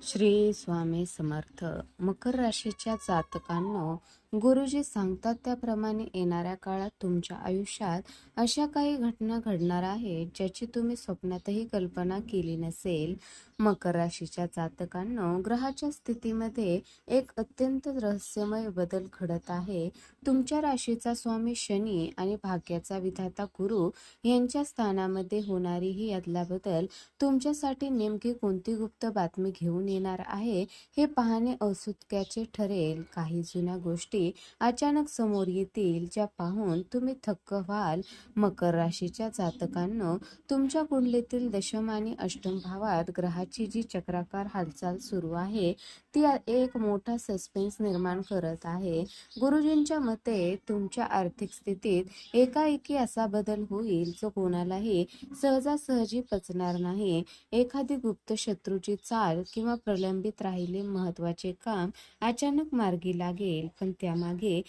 श्री स्वामी समर्थ. मकर राशीच्या जातकांनो, गुरुजी सांगतात त्याप्रमाणे येणाऱ्या काळात तुमच्या आयुष्यात अशा काही घटना घडणार आहेत ज्याची तुम्ही स्वप्नातही कल्पना केली नसेल. मकर राशीच्या जातकांनो, ग्रहाच्या स्थितीमध्ये एक अत्यंत रहस्यमय बदल घडत आहे. तुमच्या राशीचा स्वामी शनी आणि भाग्याचा विधाता गुरु यांच्या स्थानामध्ये होणारी ही अदलाबदल तुमच्यासाठी नेमकी कोणती गुप्त बातमी घेऊन येणार आहे हे पाहणे औत्सुक्याचे ठरेल. काही जुन्या गोष्टी अचानक समोर येतील ज्या पाहून तुम्ही थक्क व्हाल. मकर राशीच्या जातकांनो, तुमच्या कुंडलीतील दशम आणि अष्टम भावात ग्रहाची जी चक्राकार हालचाल सुरू आहे ती एक मोठा सस्पेन्स निर्माण करत आहे. गुरुजींच्या मते तुमच्या आर्थिक स्थितीत एकाएकी असा बदल होईल जो कोणालाही सहजासहजी पचणार नाही. एखादी गुप्त शत्रूची चाल किंवा प्रलंबित राहिले महत्वाचे काम अचानक मार्गी लागेल. पण त्यामागे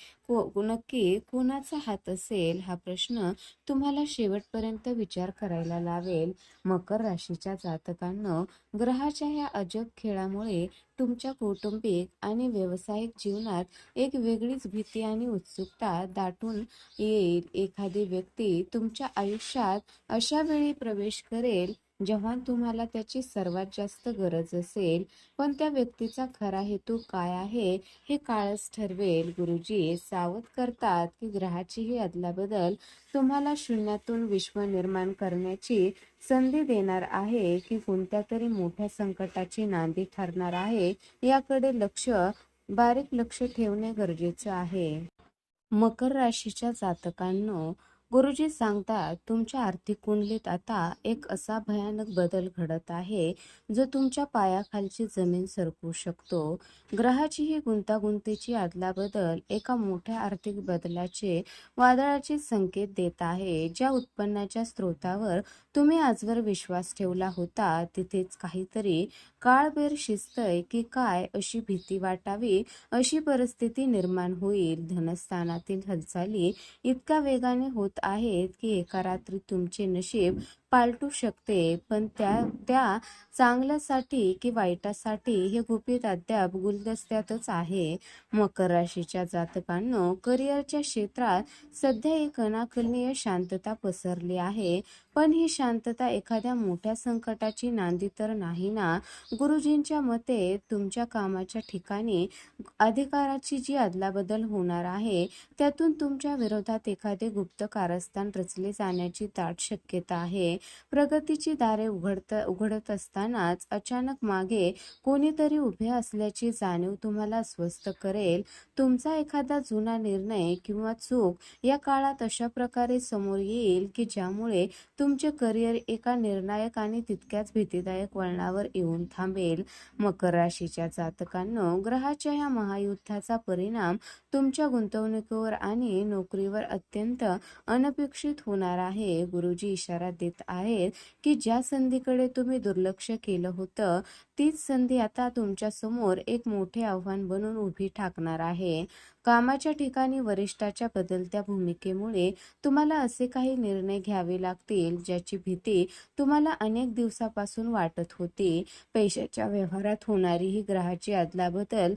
नक्की कोणाचा हात असेल हा प्रश्न तुम्हाला शेवटपर्यंत विचार करायला लावेल. मकर राशीच्या जातकांनो, ग्रहाच्या या अजब खेळामुळे तुमच्या कौटुंबिक आणि व्यावसायिक जीवनात एक वेगळीच भीती आणि उत्सुकता दाटून येईल. एखादी व्यक्ती तुमच्या आयुष्यात अशा वेळी प्रवेश करेल जेव्हा तुम्हाला त्याची सर्वात जास्त गरज असेल. पण त्या व्यक्तीचा खरा हेतू काय आहे हे काळच ठरवेल. गुरुजी सावध करतात की ग्रहाची ही अदलाबदल तुम्हाला शून्यातून विश्व निर्माण करण्याची संधी देणार आहे की कोणत्या तरी मोठ्या संकटाची नांदी ठरणार आहे याकडे बारीक लक्ष ठेवणे गरजेचं आहे. मकर राशीच्या जातकांनो, गुरुजी सांगतात तुमच्या आर्थिक कुंडलीत आता एक असा भयानक बदल घडत आहे जो तुमच्या पायाखालची जमीन सरकवू शकतो. ग्रहाची ही गुंतागुंतीची अदलाबदल एका मोठ्या आर्थिक बदलाचे वादळाचे संकेत देत आहे. ज्या उत्पन्नाच्या स्रोतावर तुम्ही आजवर विश्वास ठेवला होता तिथेच काहीतरी काळबेर शिजतंय की काय अशी भीती वाटावी अशी परिस्थिती निर्माण होईल. धनस्थानातील हालचाली इतक्या वेगाने होत आहेत की एका रात्री तुमचे नशीब पालटू शकते. पण त्या चांगल्यासाठी की वाईटासाठी हे गुपित अद्याप गुलदस्त्यातच आहे. मकर राशीच्या जातकांनो, करिअरच्या क्षेत्रात सध्या एक अनाकलनीय शांतता पसरली आहे. पण ही शांतता एखाद्या मोठ्या संकटाची नांदी तर नाही ना. गुरुजींच्या मते तुमच्या कामाच्या ठिकाणी अधिकाराची जी अदलाबदल होणार आहे त्यातून तुमच्या विरोधात एखादे गुप्त कारस्थान रचले जाण्याची दाट शक्यता आहे. प्रगतीची दारे उघडत असतानाच अचानक मागे कोणीतरी उभे असल्याची जाणीव तुम्हाला अस्वस्थ करेल. तुमचा एखादा जुना निर्णय किंवा चूक या काळात अशा प्रकारे समोर येईल की ज्यामुळे तुमचे करिअर एका निर्णायक आणि तितक्याच भीतीदायक वळणावर येऊन थांबेल. मकर राशीच्या जातकांनो, ग्रहाच्या या महायुद्धाचा परिणाम तुमच्या गुंतवणुकीवर आणि नोकरीवर अत्यंत अनपेक्षित होणार आहे. गुरुजी इशारा देत आहेत की ज्या संधीकडे तुम्ही दुर्लक्ष केलं होतं तीच संधी आता तुमच्या समोर एक मोठे आव्हान बनून उभी ठाकणार आहे. कामाच्या ठिकाणी वरिष्ठाच्या बदलत्या भूमिकेमुळे तुम्हाला असे काही निर्णय घ्यावे लागतील ज्याची भीती तुम्हाला अनेक दिवसापासून वाटत होती. पैशाच्या व्यवहारात होणारी ही ग्रहाची अदलाबदल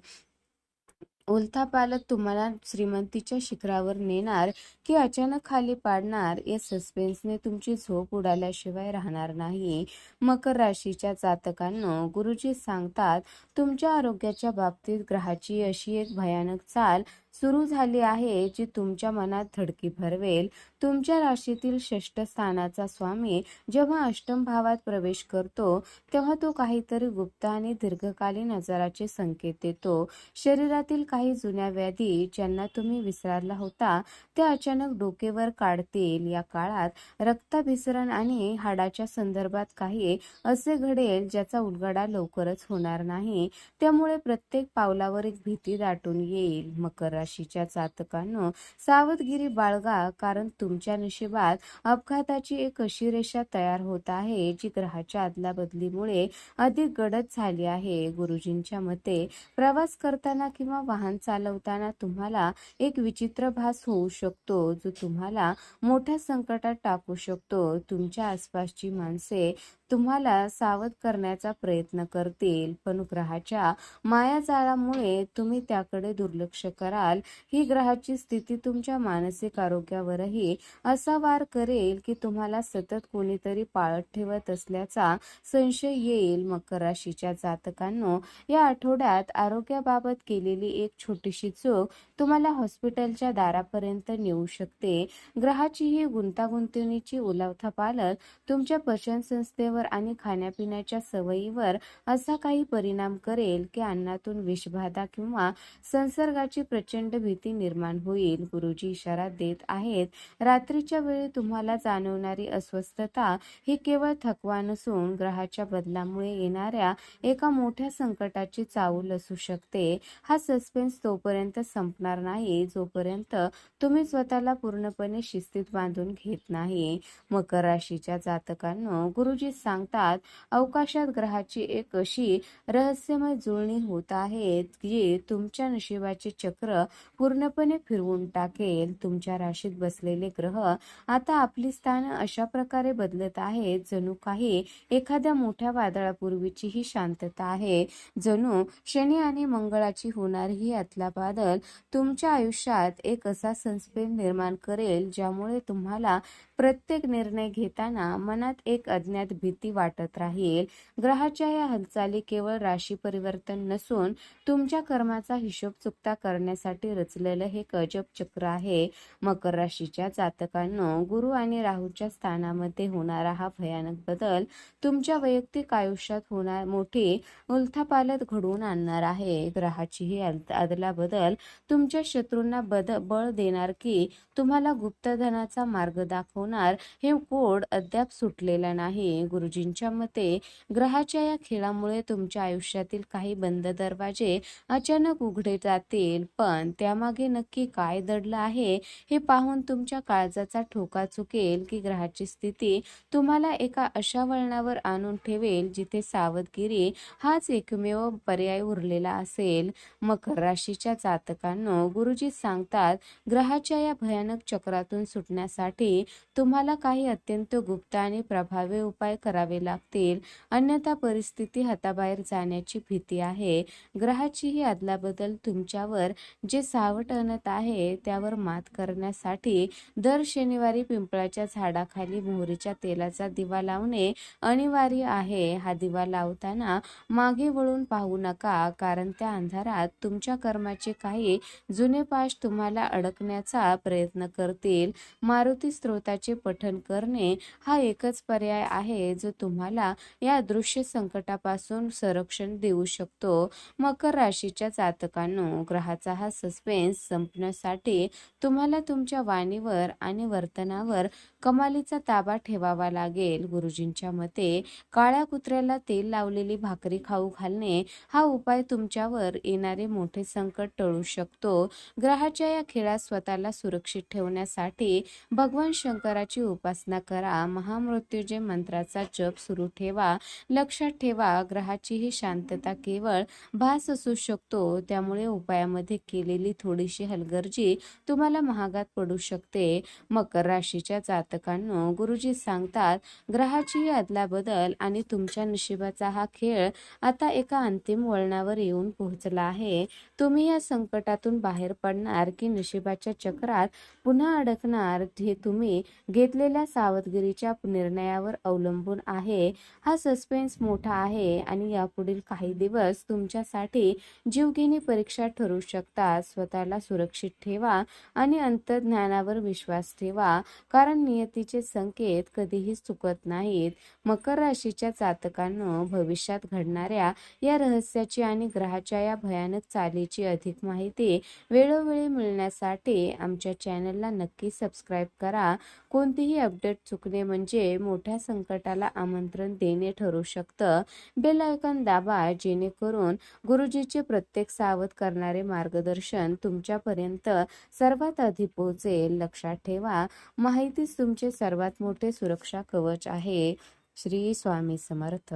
उलथापालथ तुम्हाला श्रीमंतीच्या शिखरावर नेणार की अचानक खाली पाडणार या सस्पेन्सने तुमची झोप उडाल्याशिवाय राहणार नाही. मकर राशीच्या जातकांनो, गुरुजी सांगतात तुमच्या आरोग्याच्या बाबतीत ग्रहाची अशी एक भयानक चाल सुरू झाली आहे जी तुमच्या मनात धडकी भरवेल. तुमच्या राशीतील षष्ठ स्थानाचा स्वामी जेव्हा अष्टम भावात प्रवेश करतो तेव्हा तो काहीतरी गुप्त आणि दीर्घकालीन आजाराचे संकेत देतो. शरीरातील काही जुन्या व्याधी ज्यांना तुम्ही विसरला होता त्या अचानक डोकेवर काढतील. या काळात रक्ताभिसरण आणि हाडाच्या संदर्भात काही असे घडेल ज्याचा उलगडा लवकरच होणार नाही. त्यामुळे प्रत्येक पावलावर एक भीती दाटून येईल. मकर राशीच्या जातकांनो, सावधगिरी बाळगा, कारण तुमच्या नशिबात अपघाताची एक अशी रेषा तयार होत आहे जी ग्रहाच्या अदलाबदलीमुळे अधिक गडद झाली आहे. गुरुजींच्या मते प्रवास करताना किंवा वाहन चालवताना तुम्हाला एक विचित्र भास होऊ शकतो जो तुम्हाला मोठ्या संकटात टाकू शकतो. तुमच्या आसपासची माणसे तुम्हाला सावध करण्याचा प्रयत्न करतील, पण ग्रहाच्या मायाजाळामुळे तुम्ही त्याकडे दुर्लक्ष कराल. ही ग्रहाची स्थिती तुमच्या मानसिक आरोग्यावरही असा वार करेल की तुम्हाला सतत कोणीतरी पाळत ठेवत असल्याचा संशय येईल. मकर राशीच्या जातकांनो, या आठवड्यात आरोग्याबाबत केलेली एक छोटीशी चूक तुम्हाला हॉस्पिटलच्या दारापर्यंत नेऊ शकते. ग्रहाची ही गुंतागुंतीची उलथापालथ तुमच्या पचनसंस्थेवर आणि खाण्यापिण्याच्या सवयीवर असा काही परिणाम करेल की अन्नातून विषबाधा किंवा संसर्गाची प्रचंड भीती निर्माण होईल. गुरुजी इशारा देत आहेत, रात्रीच्या वेळी तुम्हाला जाणवणारी अस्वस्थता ही केवळ थकवा नसून ग्रहाच्या बदलामुळे येणाऱ्या एका मोठ्या संकटाची चाहूल असू शकते. हा सस्पेन्स तोपर्यंत संपणार नाही जोपर्यंत तुम्ही स्वतःला पूर्णपणे शिस्तीत बांधून घेत नाही. मकर राशीच्या जातकांनो, गुरुजी सांगतात, अवकाशात ग्रहाची एक अशी रहस्यमय जुळणी होत आहे जी तुमच्या नशिबाचे चक्र पूर्णपणे फिरवून टाकेल. तुमच्या राशीत बसलेले ग्रह आता आपली स्थान अशा प्रकारे बदलत आहेत जणू काही एखाद्या मोठ्या वादळापूर्वीची ही शांतता आहे. जणू शनी आणि मंगळाची होणारी ही अदलाबदल तुमच्या आयुष्यात एक असा सस्पेन्स निर्माण करेल ज्यामुळे तुम्हाला प्रत्येक निर्णय घेताना मनात एक अज्ञात भीती वाटत राहील. ग्रहाच्या या हालचाली केवळ राशी परिवर्तन नसून तुमच्या कर्माचा हिशोब चुकता करण्यासाठी रचलेलं हे अजब चक्र आहे. मकर राशीच्या जातकांनो, गुरु आणि राहूच्या स्थानामध्ये होणारा हा भयानक बदल तुमच्या वैयक्तिक आयुष्यात होणार मोठी उलथापालथ घडवून आणणार आहे. ग्रहाची ही अदलाबदल तुमच्या शत्रूंना बळ देणार की तुम्हाला गुप्तधनाचा मार्ग दाखवणार हे कोड अद्याप सुटलेला नाही. गुरुजींच्या मते ग्रहाच्या या खेळामुळे तुमच्या आयुष्यातील काही बंद दरवाजे अचानक उघडे जातील, पण त्यामागे नक्की काय दडलं आहे हे पाहून तुमच्या काळजाचा ठोका चुकेल की ग्रहाची स्थिती तुम्हाला एका अशा वळणावर आणून ठेवेल जिथे सावधगिरी हाच एकमेव पर्याय उरलेला असेल. मकर राशीच्या जातकांनो, गुरुजी सांगतात, ग्रहाच्या या भयानक चक्रातून सुटण्यासाठी तुम्हाला काही अत्यंत गुप्त आणि प्रभावी उपाय करावे लागतील, अन्यथा परिस्थिती हाताबाहेर जाण्याची भीती आहे. ग्रहाची ही अदलाबदल तुमच्यावर जे सावट आणत आहे त्यावर मात करण्यासाठी दर शनिवारी पिंपळाच्या झाडाखाली मोहरीच्या तेलाचा दिवा लावणे अनिवार्य आहे. हा दिवा लावताना मागे वळून पाहू नका, कारण त्या अंधारात तुमच्या कर्माचे काही जुने पाश तुम्हाला अडकण्याचा प्रयत्न करतील. मारुती स्तोत्राचे पठण करणे हा एकच पर्याय आहे जो तुम्हाला या अदृश्य संकटापासून संरक्षण देऊ शकतो. मकर राशीच्या जातकांनो, ग्रहाचा हा सस्पेन्स संपण्यासाठी तुम्हाला तुमच्या वाणीवर आणि वर्तनावर कमालीचा ताबा ठेवावा लागेल. गुरुजींच्या मते काळ्या कुत्र्याला तेल लावलेली भाकरी खाऊ घालणे हा उपाय तुमच्यावर येणारे मोठे संकट टळू शकतो. ग्रहाच्या या खेळात स्वतःला सुरक्षित ठेवण्यासाठी भगवान शंकराची उपासना करा. महामृत्युंजय मंत्राचा जप सुरू ठेवा. लक्षात ठेवा, ग्रहाची ही शांतता केवळ भास असू शकतो, त्यामुळे उपायामध्ये केलेली थोडीशी हलगर्जी तुम्हाला महागात पडू शकते. मकर राशीच्या जातकांनो, गुरुजी सांगतात, ग्रहाची ही अदलाबदल आणि तुमच्या नशिबाचा हा खेळ आता एका अंतिम वळणावर येऊन पोहोचला आहे. तुम्ही या संकटातून बाहेर पडणार की नशिबाच्या चक्रात पुन्हा अडकणार हे तुम्ही घेतलेल्या सावधगिरीच्या निर्णयावर अवलंबून आहे. हा सस्पेन्स मोठा आहे आणि यापुढील काही दिवस तुमच्यासाठी जीवघेणी परीक्षा ठरू शकतात. स्वतःला सुरक्षित ठेवा आणि अंतर्ज्ञानावर विश्वास ठेवा, कारण नियतीचे संकेत कधीही चुकत नाहीत. मकर राशीच्या जातकांनो, भविष्यात घडणाऱ्या या रहस्याची आणि ग्रहाच्या या भयानक चालीची अधिक माहिती वेळोवेळी मिळण्यासाठी आमच्या चॅनलला नक्की सबस्क्राईब करा. कोणतीही अपडेट चुकणे म्हणजे मोठ्या संकटाला आमंत्रण देणे ठरू शकतं. बेल आयकॉन दाबा, जेणेकरून गुरुजीचे प्रत्येक सावध करणारे मार्गदर्शन तुमच्यापर्यंत सर्वात आधी पोहोचेल. लक्षात ठेवा, माहितीच तुमचे सर्वात मोठे सुरक्षा कवच आहे. श्री स्वामी समर्थ.